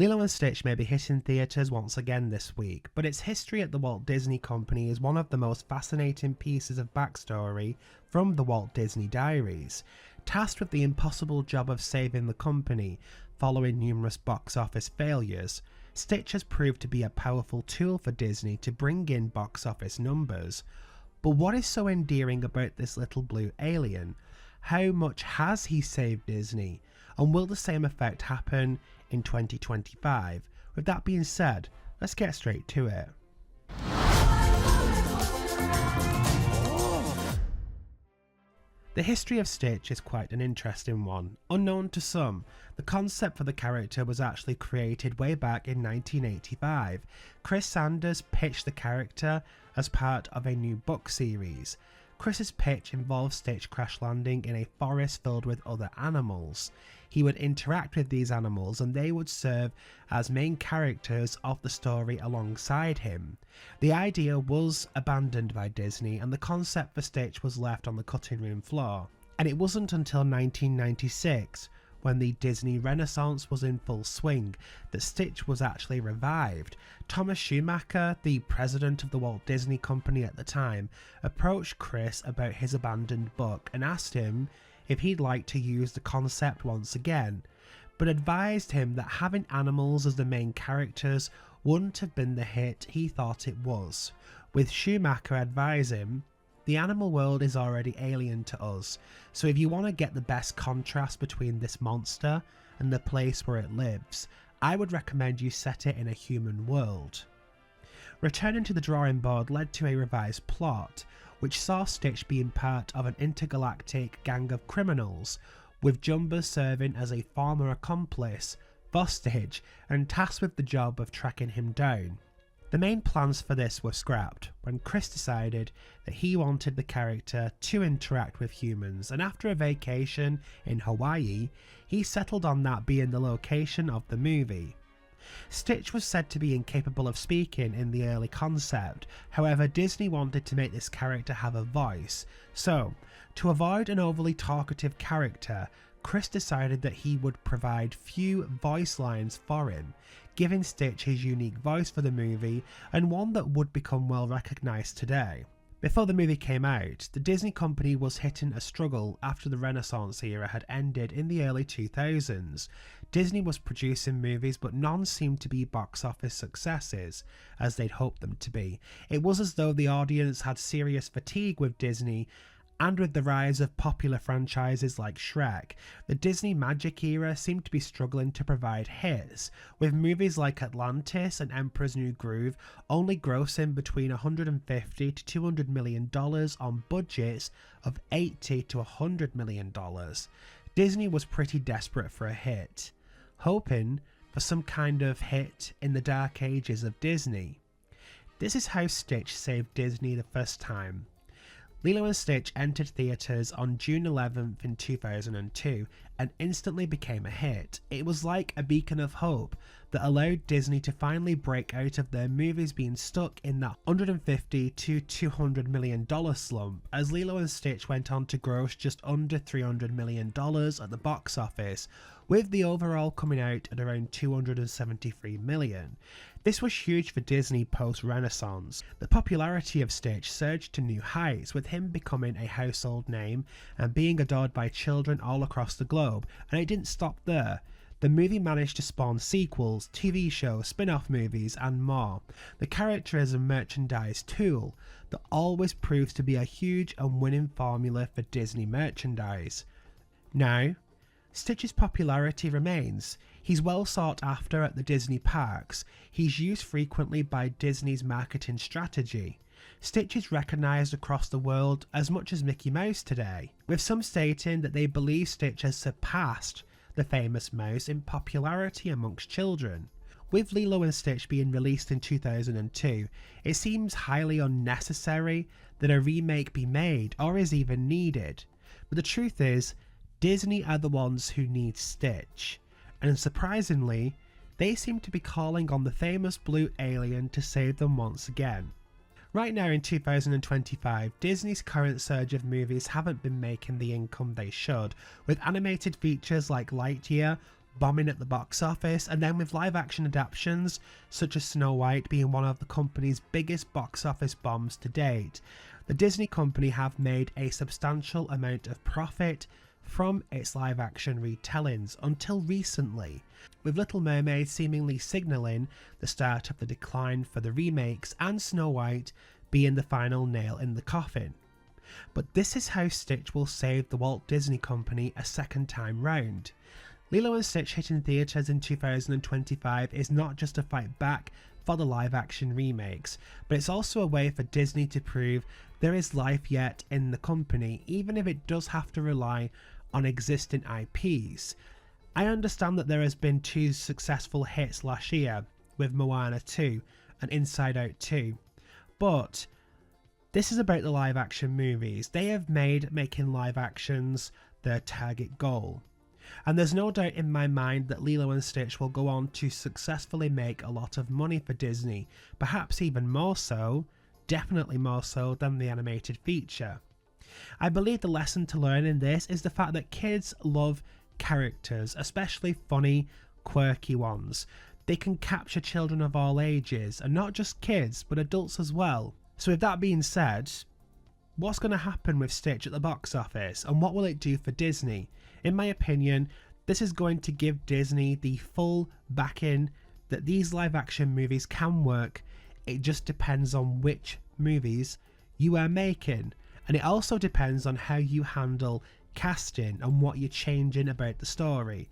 Lilo and Stitch may be hitting theatres once again this week, but its history at the Walt Disney Company is one of the most fascinating pieces of backstory from the Walt Disney Diaries. Tasked with the impossible job of saving the company following numerous box office failures, Stitch has proved to be a powerful tool for Disney to bring in box office numbers. But what is so endearing about this little blue alien? How much has he saved Disney? And will the same effect happen in 2025? With that being said, let's get straight to it. The history of Stitch is quite an interesting one. Unknown to some, the concept for the character was actually created way back in 1985. Chris Sanders pitched the character as part of a new book series. Chris's pitch involved Stitch crash landing in a forest filled with other animals. He would interact with these animals and they would serve as main characters of the story alongside him. The idea was abandoned by Disney and the concept for Stitch was left on the cutting room floor. And it wasn't until 1996, when the Disney Renaissance was in full swing, that Stitch was actually revived. Thomas Schumacher, the president of the Walt Disney Company at the time, approached Chris about his abandoned book and asked him if he'd like to use the concept once again, but advised him that having animals as the main characters wouldn't have been the hit he thought it was, with Schumacher advising, "The animal world is already alien to us, so if you want to get the best contrast between this monster and the place where it lives, I would recommend you set it in a human world." Returning to the drawing board led to a revised plot, which saw Stitch being part of an intergalactic gang of criminals, with Jumba serving as a former accomplice for Stitch and tasked with the job of tracking him down. The main plans for this were scrapped when Chris decided that he wanted the character to interact with humans, and after a vacation in Hawaii, he settled on that being the location of the movie. Stitch was said to be incapable of speaking in the early concept, however Disney wanted to make this character have a voice, so to avoid an overly talkative character, Chris decided that he would provide few voice lines for him, giving Stitch his unique voice for the movie and one that would become well recognised today. Before the movie came out, the Disney Company was hitting a struggle after the Renaissance era had ended in the early 2000s. Disney was producing movies but none seemed to be box office successes as they'd hoped them to be. It was as though the audience had serious fatigue with Disney, and with the rise of popular franchises like Shrek, the Disney Magic era seemed to be struggling to provide hits, with movies like Atlantis and Emperor's New Groove only grossing between $150 to $200 million on budgets of $80 to $100 million. Disney was pretty desperate for a hit, hoping for some kind of hit in the dark ages of Disney. This is how Stitch saved Disney the first time. Lilo and Stitch entered theatres on June 11th in 2002 and instantly became a hit. It was like a beacon of hope that allowed Disney to finally break out of their movies being stuck in that $150 to $200 million slump, as Lilo and Stitch went on to gross just under $300 million at the box office, with the overall coming out at around $273 million. This was huge for Disney post-Renaissance. The popularity of Stitch surged to new heights, with him becoming a household name and being adored by children all across the globe, and it didn't stop there. The movie managed to spawn sequels, TV shows, spin-off movies and more. The character is a merchandise tool that always proves to be a huge and winning formula for Disney merchandise. Now, Stitch's popularity remains. He's well sought after at the Disney parks. He's used frequently by Disney's marketing strategy. Stitch is recognised across the world as much as Mickey Mouse today, with some stating that they believe Stitch has surpassed the famous mouse in popularity amongst children. With Lilo and Stitch being released in 2002, it seems highly unnecessary that a remake be made or is even needed. But the truth is, Disney are the ones who need Stitch, and surprisingly, they seem to be calling on the famous blue alien to save them once again. Right now in 2025, Disney's current surge of movies haven't been making the income they should, with animated features like Lightyear bombing at the box office, and then with live action adaptations such as Snow White being one of the company's biggest box office bombs to date, the Disney company have made a substantial amount of profit from its live action retellings until recently, with Little Mermaid seemingly signalling the start of the decline for the remakes and Snow White being the final nail in the coffin. But this is how Stitch will save the Walt Disney Company a second time round. Lilo and Stitch hitting theatres in 2025 is not just a fight back for the live action remakes, but it's also a way for Disney to prove there is life yet in the company, even if it does have to rely on existing IPs. I understand that there has been 2 successful hits last year with Moana 2 and Inside Out 2, but this is about the live action movies. They have made making live actions their target goal. And there's no doubt in my mind that Lilo and Stitch will go on to successfully make a lot of money for Disney, perhaps even more so, definitely more so than the animated feature. I believe the lesson to learn in this is the fact that kids love characters, especially funny, quirky ones. They can capture children of all ages, and not just kids, but adults as well. So with that being said, what's going to happen with Stitch at the box office, and what will it do for Disney? In my opinion, this is going to give Disney the full backing that these live action movies can work. It just depends on which movies you are making, and it also depends on how you handle casting and what you're changing about the story.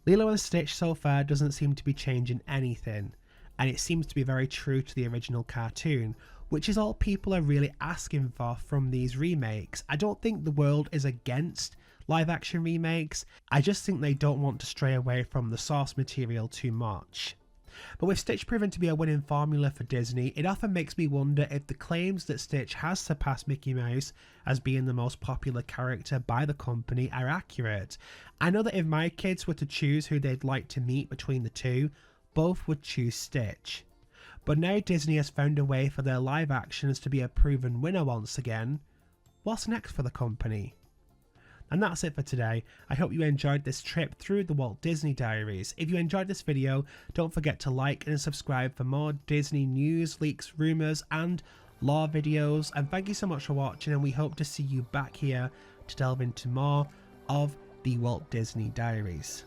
Lilo and Stitch so far doesn't seem to be changing anything, and it seems to be very true to the original cartoon, which is all people are really asking for from these remakes. I don't think the world is against live action remakes, I just think they don't want to stray away from the source material too much. But with Stitch proven to be a winning formula for Disney, it often makes me wonder if the claims that Stitch has surpassed Mickey Mouse as being the most popular character by the company are accurate. I know that if my kids were to choose who they'd like to meet between the two, both would choose Stitch. But now Disney has found a way for their live actions to be a proven winner once again. What's next for the company? And that's it for today. I hope you enjoyed this trip through the Walt Disney Diaries. If you enjoyed this video, don't forget to like and subscribe for more Disney news, leaks, rumours and lore videos. And thank you so much for watching, and we hope to see you back here to delve into more of the Walt Disney Diaries.